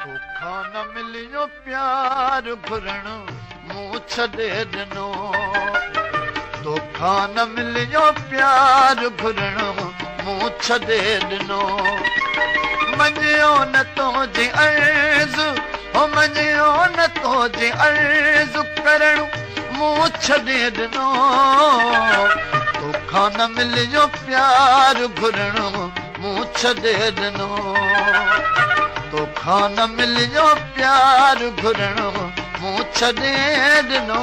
तोखा न मिलियो प्यार घुरण मूं छॾे ॾिनो तोखा न मिलियो प्यार घुरण मूं छॾे ॾिनो मञियो न तुंहिंजी अर्ज़ हो मञियो न तुंहिंजी अर्ज़ करण मूं छॾे ॾिनो तोखा न मिलियो प्यार घुरण मूं छॾे ॾिनो तोखा न मिलियो प्यार घुरण मूं छॾे ॾिनो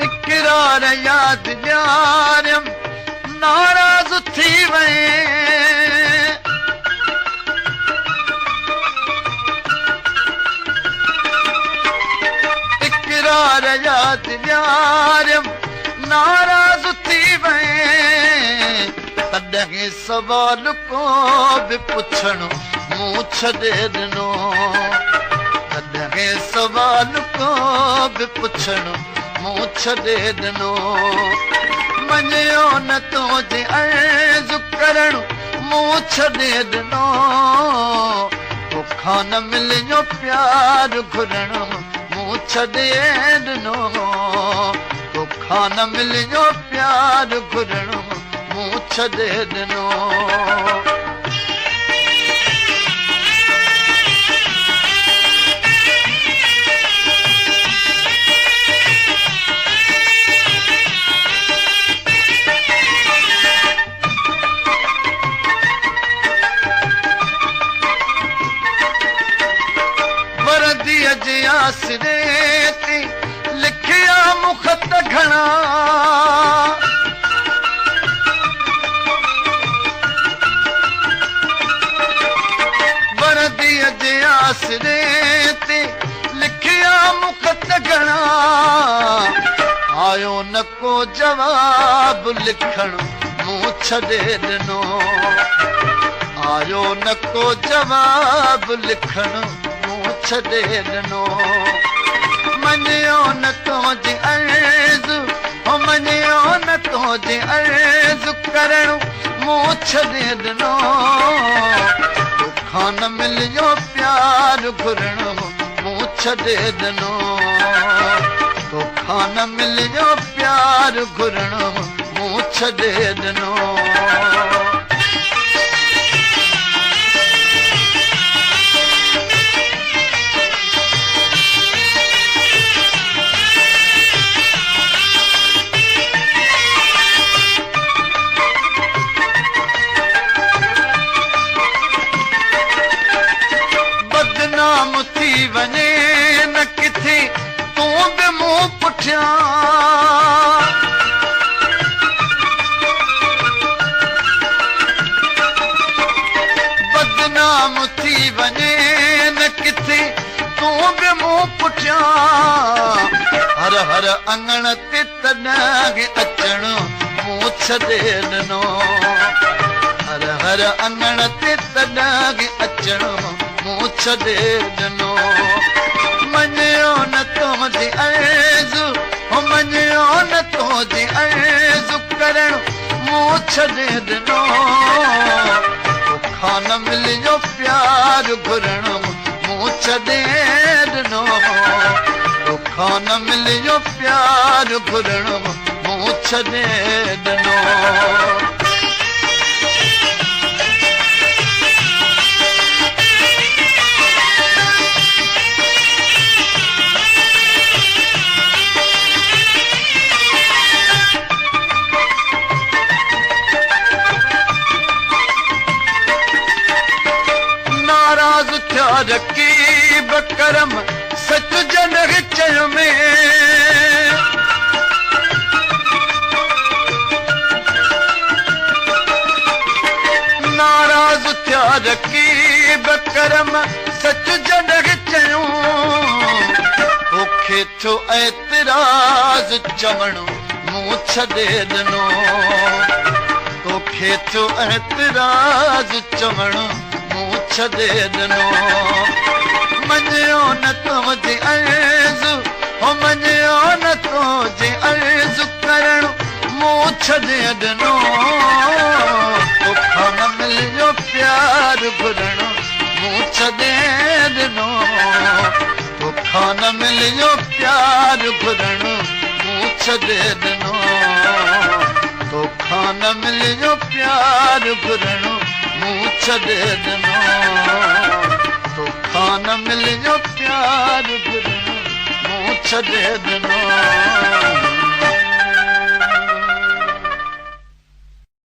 इक़रार यादि ॾियारियम नाराज़ थी वए इक़रार यादि ॾियारियम नाराज़ थी वए तॾहिं सवाल को बि पुछण मूं छॾे ॾिनो तॾहिं सवाल को बि पुछण मूं छॾे ॾिनो मञियो न तुंहिंजी अर्ज़ करण मूं छॾे ॾिनो तोखा न मिलियो प्यार घुरण मूं छॾे ॾिनो तोखा न मिलियो प्यार घुरण मूं छॾे ॾिनो आसरे ते लिखिया मुखत घणा वरदीअ जे आसरे ते लिखिया मुखत घणा आयो न को जवाब लिखण मूं छॾे ॾिनो आयो न को जवाब लिखण छॾे ॾिनो मञियो न तुंहिंजी अर्ज़ हो मञियो न तुंहिंजी अर्ज़ करण मूं छॾे ॾिनो तोखा न मिलियो प्यार घुरण मूं छॾे ॾिनो तोखा न मिलियो प्यार घुरण मूं छॾे ॾिनो बदनाम थी वञे न किथे तूं बि मूं पुठियां बदनाम थी वञे न किथे तूं बि मूं पुठियां हर हर अंगण ते तॾहिं अचण मूं छॾे ॾिनो हर हर अंगण ते तॾहिं अचण मूं छॾे ॾिनो मञियो न तुंहिंजी अर्ज़ हो मञियो न तुंहिंजी अर्ज़ करण मूं छॾे ॾिनो तोखा न मिलियो प्यार घुरण मूं छॾे ॾिनो तोखा न मिलियो प्यार घुरण मूं छॾे ॾिनो नाराज़ थिया रकीब करम सच जन चयो में नाराज़ थिया रकीब करम सच जन चयो तोखे थियो एतिराज़ चवण मूं छॾे ॾिनो तोखे थियो एतराज़ चवण मूं छॾे ॾिनो मञियो न तुंहिंजी अर्ज़ हो मञियो न तुंहिंजी अर्ज़ करण मूं छॾे ॾिनो तोखां न मिलियो प्यार घुरण मूं छॾे ॾिनो तोखां न मिलियो प्यार घुरण मूं छॾे ॾिनो तोखां न मिलियो प्यार घुरण मूं छॾे ॾिनो तोखां न मिलियो प्यार घुरण मूं छॾे ॾिनो